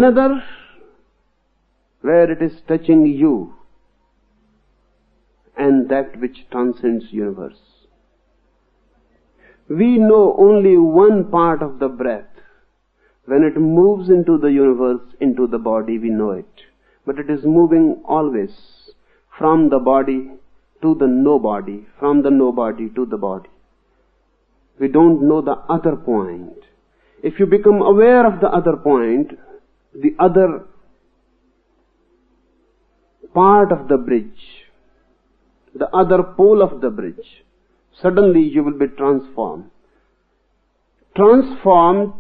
Another where it is touching you and that which transcends universe. We know only one part of the breath. When it moves into the universe, into the body, we know it. But it is moving always from the body to the no-body, from the no-body to the body. We don't know the other point. If you become aware of the other point, the other part of the bridge, the other pole of the bridge, suddenly you will be transformed. Transformed,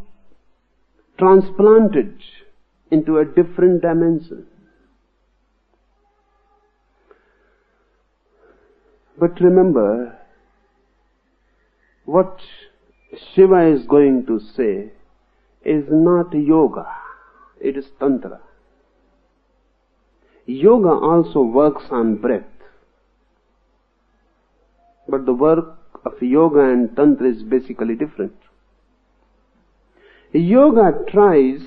transplanted into a different dimension. But remember, what Shiva is going to say is not yoga, it is Tantra. Yoga also works on breath. But the work of yoga and Tantra is basically different. Yoga tries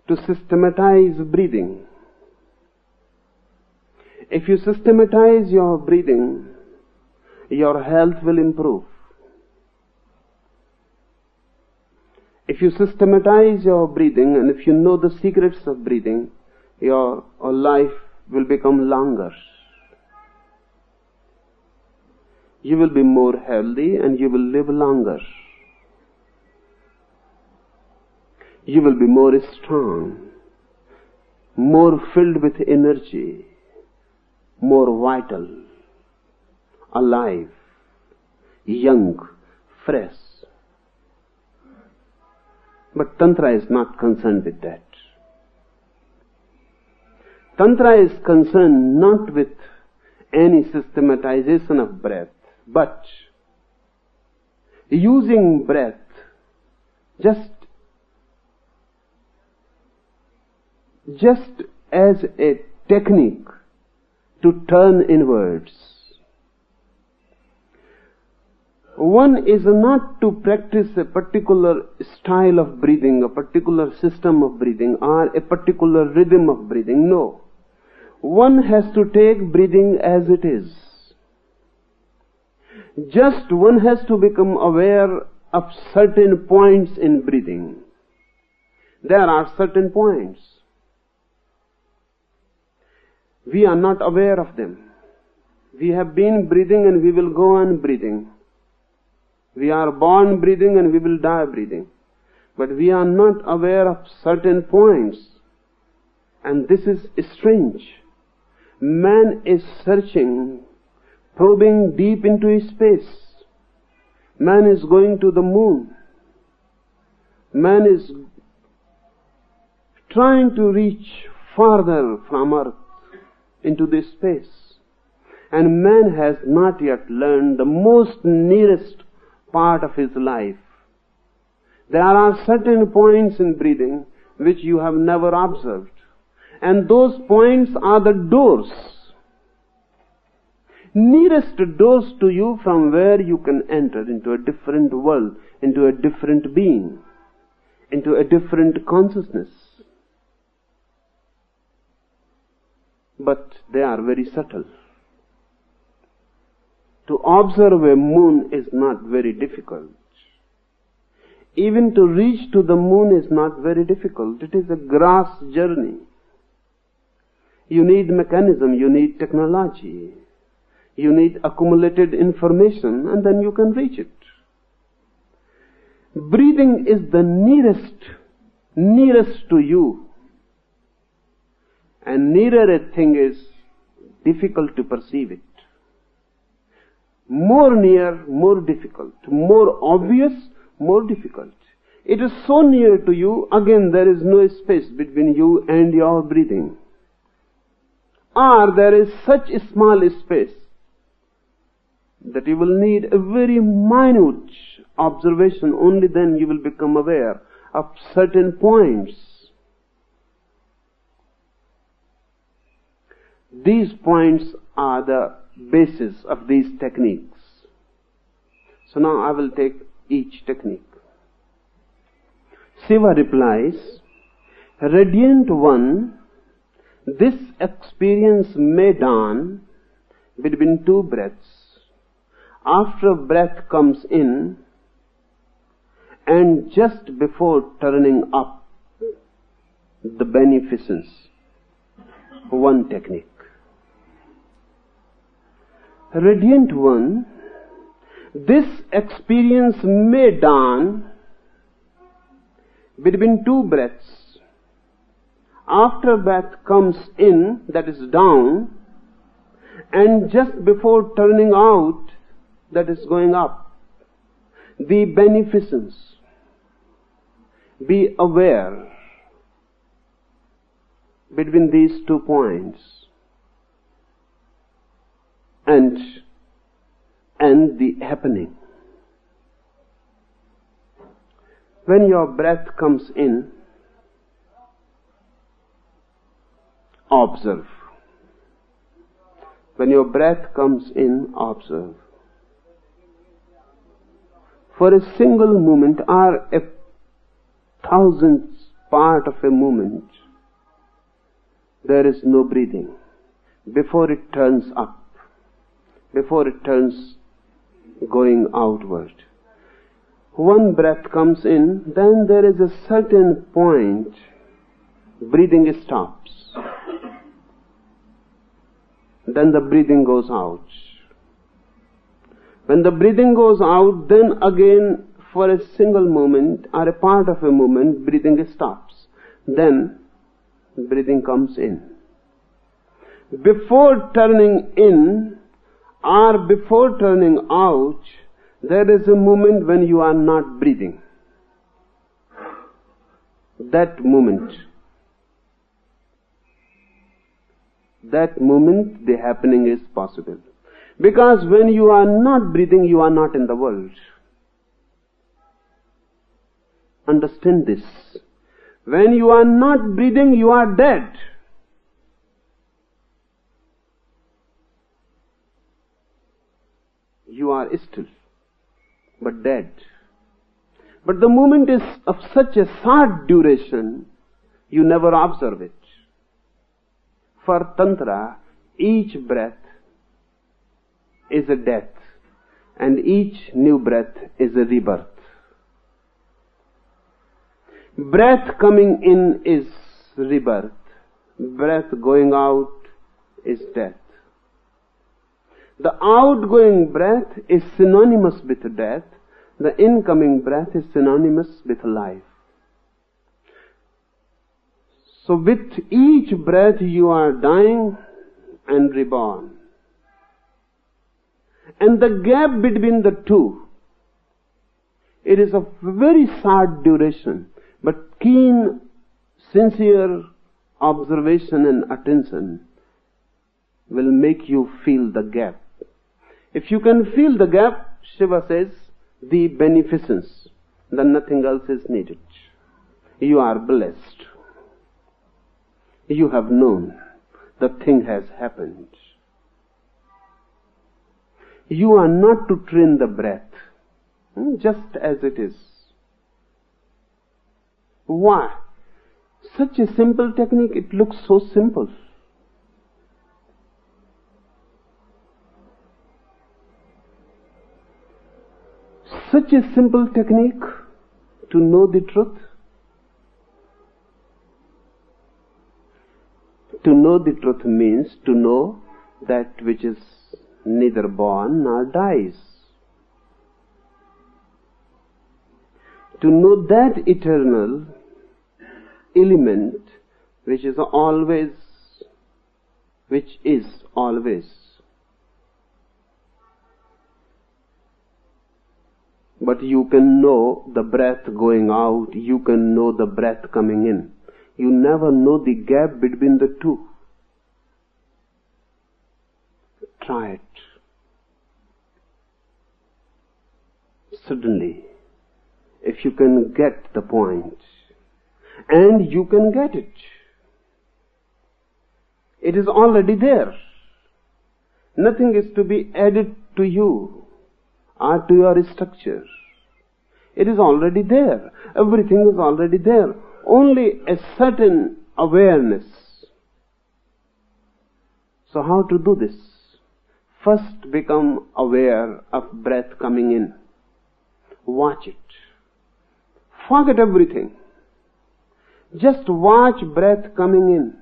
to systematize breathing. If you systematize your breathing, your health will improve. If you systematize your breathing and if you know the secrets of breathing, your life will become longer. You will be more healthy and you will live longer. You will be more strong, more filled with energy, more vital, alive, young, fresh. But Tantra is not concerned with that. Tantra is concerned not with any systematization of breath, but using breath just as a technique to turn inwards. One is not to practice a particular style of breathing, a particular system of breathing, or a particular rhythm of breathing. No. One has to take breathing as it is. Just one has to become aware of certain points in breathing. There are certain points. We are not aware of them. We have been breathing and we will go on breathing. We are born breathing and we will die breathing. But we are not aware of certain points. And this is strange. Man is searching, probing deep into space. Man is going to the moon. Man is trying to reach farther from Earth into this space. And man has not yet learned the most nearest part of his life. There are certain points in breathing which you have never observed. And those points are the doors. Nearest doors to you from where you can enter into a different world, into a different being, into a different consciousness. But they are very subtle. To observe a moon is not very difficult. Even to reach to the moon is not very difficult. It is a grass journey. You need mechanism, you need technology, you need accumulated information, and then you can reach it. Breathing is the nearest to you. And nearer a thing is difficult to perceive it. More near, more difficult. More obvious, more difficult. It is so near to you, again there is no space between you and your breathing. Or there is such a small space that you will need a very minute observation. Only then you will become aware of certain points. These points are the basis of these techniques. So now I will take each technique. Shiva replies, Radiant one, this experience may dawn between two breaths. After a breath comes in, and just before turning up the beneficence. One technique. Radiant one, this experience may dawn between two breaths. After a breath comes in, that is down, and just before turning out, that is going up. The beneficence. Be aware between these 2 points and the happening. When your breath comes in, observe. When your breath comes in, observe. For a single moment or a thousandth part of a moment, there is no breathing. Before it turns up, before it turns going outward. One breath comes in, then there is a certain point, breathing stops. Then the breathing goes out. When the breathing goes out, then again for a single moment or a part of a moment, breathing stops. Then breathing comes in. Before turning in or before turning out, there is a moment when you are not breathing. That moment, the happening is possible. Because when you are not breathing, you are not in the world. Understand this. When you are not breathing, you are dead. You are still, but dead. But the moment is of such a short duration, you never observe it. For Tantra, each breath is a death, and each new breath is a rebirth. Breath coming in is rebirth. Breath going out is death. The outgoing breath is synonymous with death. The incoming breath is synonymous with life. So with each breath you are dying and reborn. And the gap between the two, it is of very short duration, but keen, sincere observation and attention will make you feel the gap. If you can feel the gap, Shiva says, the beneficence, then nothing else is needed. You are blessed. You have known the thing has happened. You are not to train the breath, just as it is. Why? Such a simple technique, it looks so simple. Such a simple technique to know the truth. To know the truth means to know that which is neither born nor dies. To know that eternal element which is always. But you can know the breath going out, you can know the breath coming in. You never know the gap between the two. Try it. Suddenly, if you can get the point, and you can get it, it is already there. Nothing is to be added to you or to your structure. It is already there. Everything is already there. only a certain awareness. So how to do this? First become aware of breath coming in. Watch it. Forget everything. Just watch breath coming in.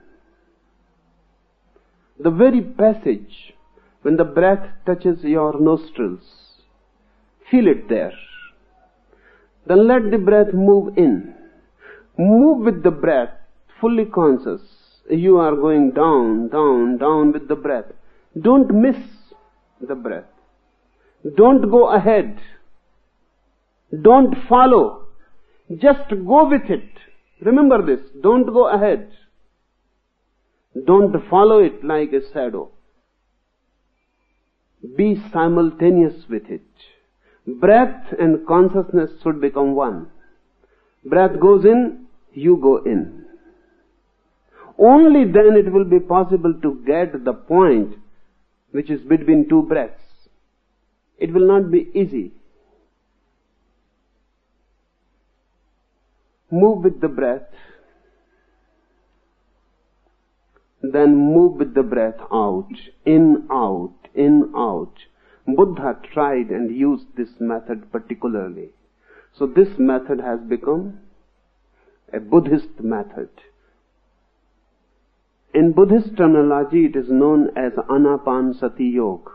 The very passage when the breath touches your nostrils, feel it there. Then let the breath move in. Move with the breath, fully conscious. You are going down, down, down with the breath. Don't miss the breath. Don't go ahead. Don't follow. Just go with it. Remember this. Don't go ahead. Don't follow it like a shadow. Be simultaneous with it. Breath and consciousness should become one. Breath goes in, you go in. Only then it will be possible to get the point which is between two breaths. It will not be easy. Move with the breath, then move with the breath out, in, out, in, out. Buddha tried and used this method particularly. So this method has become a Buddhist method. In Buddhist terminology, it is known as Anapanasati Yoga.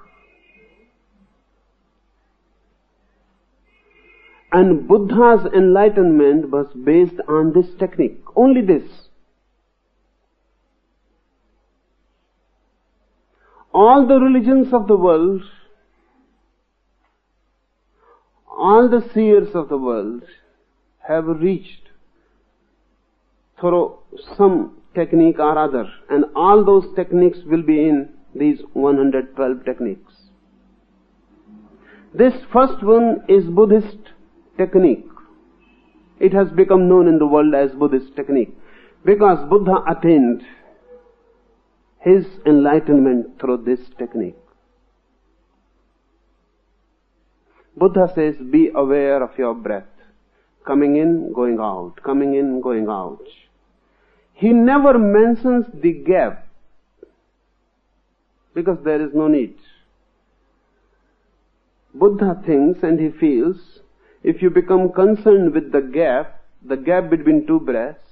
And Buddha's enlightenment was based on this technique. Only this. All the religions of the world, all the seers of the world have reached through some technique or other, and all those techniques will be in these 112 techniques. This first one is Buddhist technique. It has become known in the world as Buddhist technique because Buddha attained his enlightenment through this technique. Buddha says, be aware of your breath, coming in, going out, coming in, going out. He never mentions the gap because there is no need. Buddha thinks and he feels, if you become concerned with the gap between two breaths,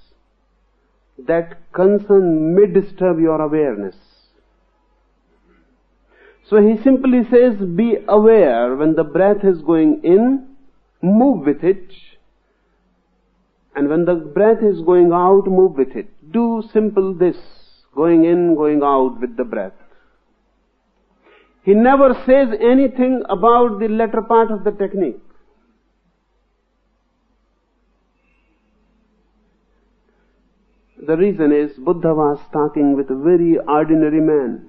that concern may disturb your awareness. So he simply says, be aware when the breath is going in, move with it. And when the breath is going out, move with it. Do simple this, going in, going out with the breath. He never says anything about the latter part of the technique. The reason is Buddha was talking with a very ordinary man.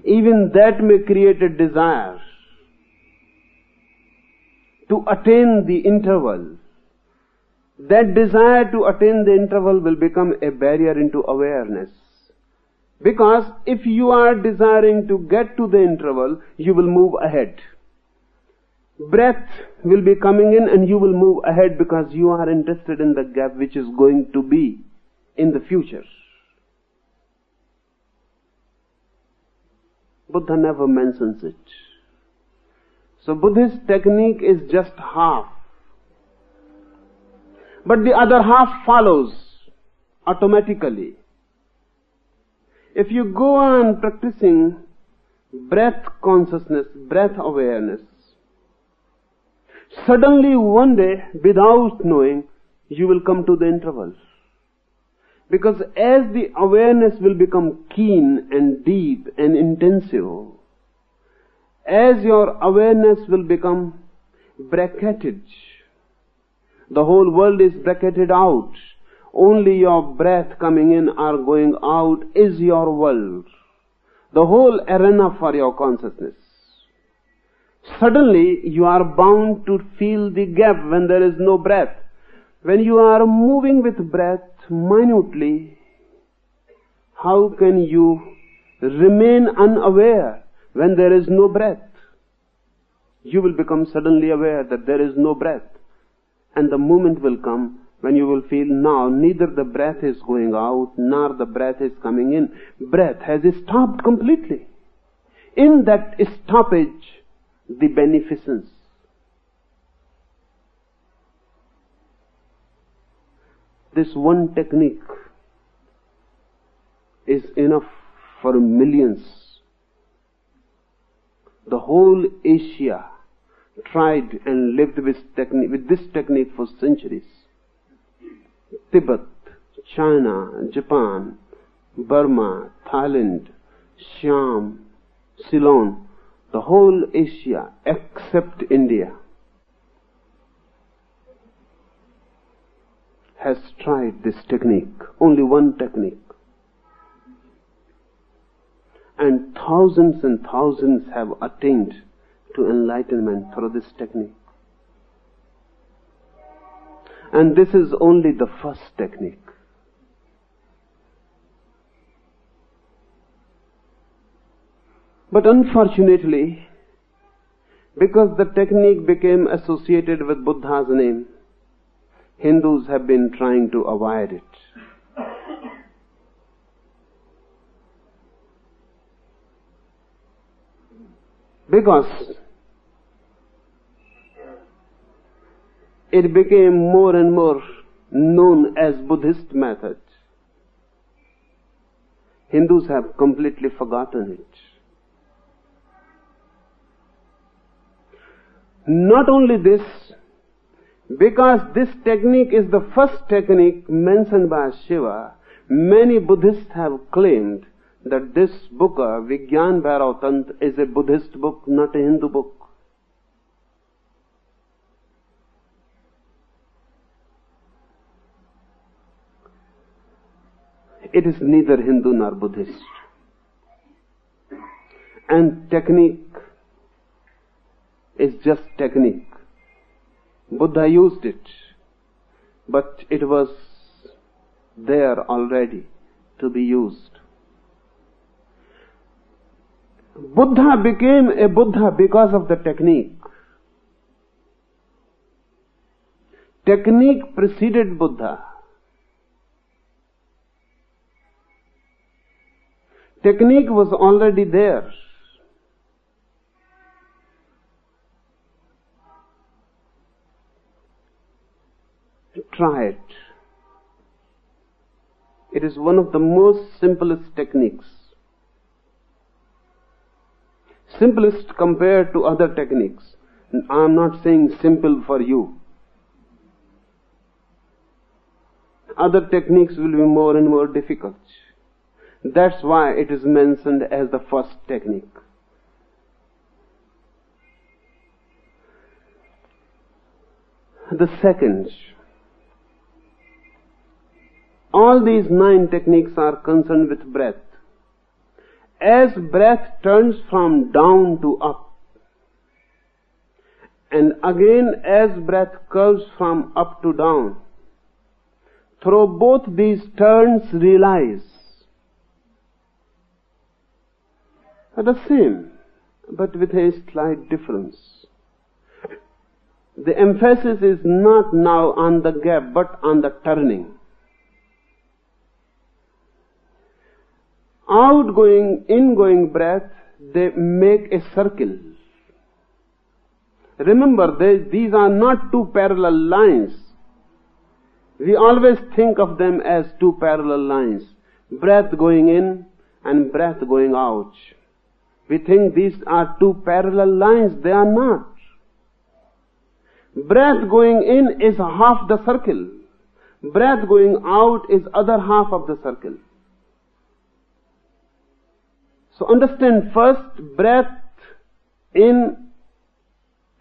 Even that may create a desire to attain the interval. That desire to attain the interval will become a barrier into awareness. Because if you are desiring to get to the interval, you will move ahead. Breath will be coming in and you will move ahead because you are interested in the gap which is going to be in the future. Buddha never mentions it. So Buddhist technique is just half. But the other half follows automatically. If you go on practicing breath consciousness, breath awareness, suddenly one day, without knowing, you will come to the intervals. Because as the awareness will become keen and deep and intensive, as your awareness will become bracketed, the whole world is bracketed out. Only your breath coming in or going out is your world. The whole arena for your consciousness. Suddenly you are bound to feel the gap when there is no breath. When you are moving with breath minutely, how can you remain unaware when there is no breath? You will become suddenly aware that there is no breath. And the moment will come when you will feel now neither the breath is going out nor the breath is coming in. Breath has stopped completely. In that stoppage, the beneficence. This one technique is enough for millions. The whole Asia tried and lived with this technique for centuries. Tibet, China, Japan, Burma, Thailand, Siam, Ceylon, the whole Asia except India has tried this technique, only one technique. And thousands have attained to enlightenment through this technique. And this is only the first technique. But unfortunately, because the technique became associated with Buddha's name, Hindus have been trying to avoid it. Because it became more and more known as Buddhist method, Hindus have completely forgotten it. Not only this, because this technique is the first technique mentioned by Shiva, many Buddhists have claimed that this book, Vigyan, Bhairav, Tantra, is a Buddhist book, not a Hindu book. It is neither Hindu nor Buddhist. And technique is just technique. Buddha used it, but it was there already to be used. Buddha became a Buddha because of the technique. Technique preceded Buddha. Technique was already there. Try it. It is one of the most simplest techniques. Simplest compared to other techniques. I am not saying simple for you. Other techniques will be more and more difficult. That's why it is mentioned as the first technique. The second. All these 9 techniques are concerned with breath. As breath turns from down to up, and again as breath curves from up to down, through both these turns realize are the same, but with a slight difference. The emphasis is not now on the gap, but on the turning. Outgoing, ingoing breath, they make a circle. Remember, these are not 2 parallel lines. We always think of them as 2 parallel lines. Breath going in and breath going out. We think these are 2 parallel lines. They are not. Breath going in is half the circle. Breath going out is other half of the circle. So understand first, breath in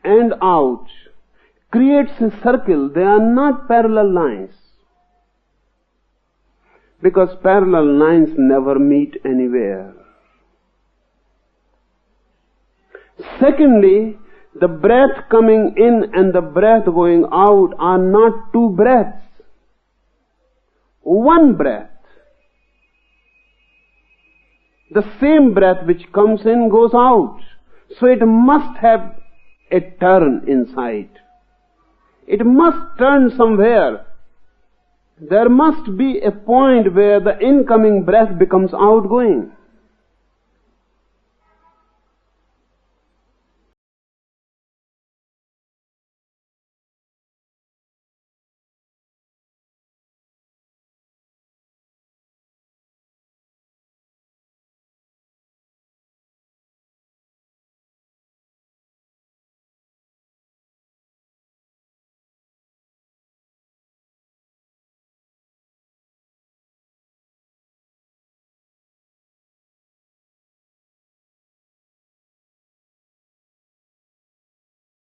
and out creates a circle. They are not parallel lines. Because parallel lines never meet anywhere. Secondly, the breath coming in and the breath going out are not 2 breaths. One breath. The same breath which comes in goes out. So it must have a turn inside. it must turn somewhere. There must be a point where the incoming breath becomes outgoing.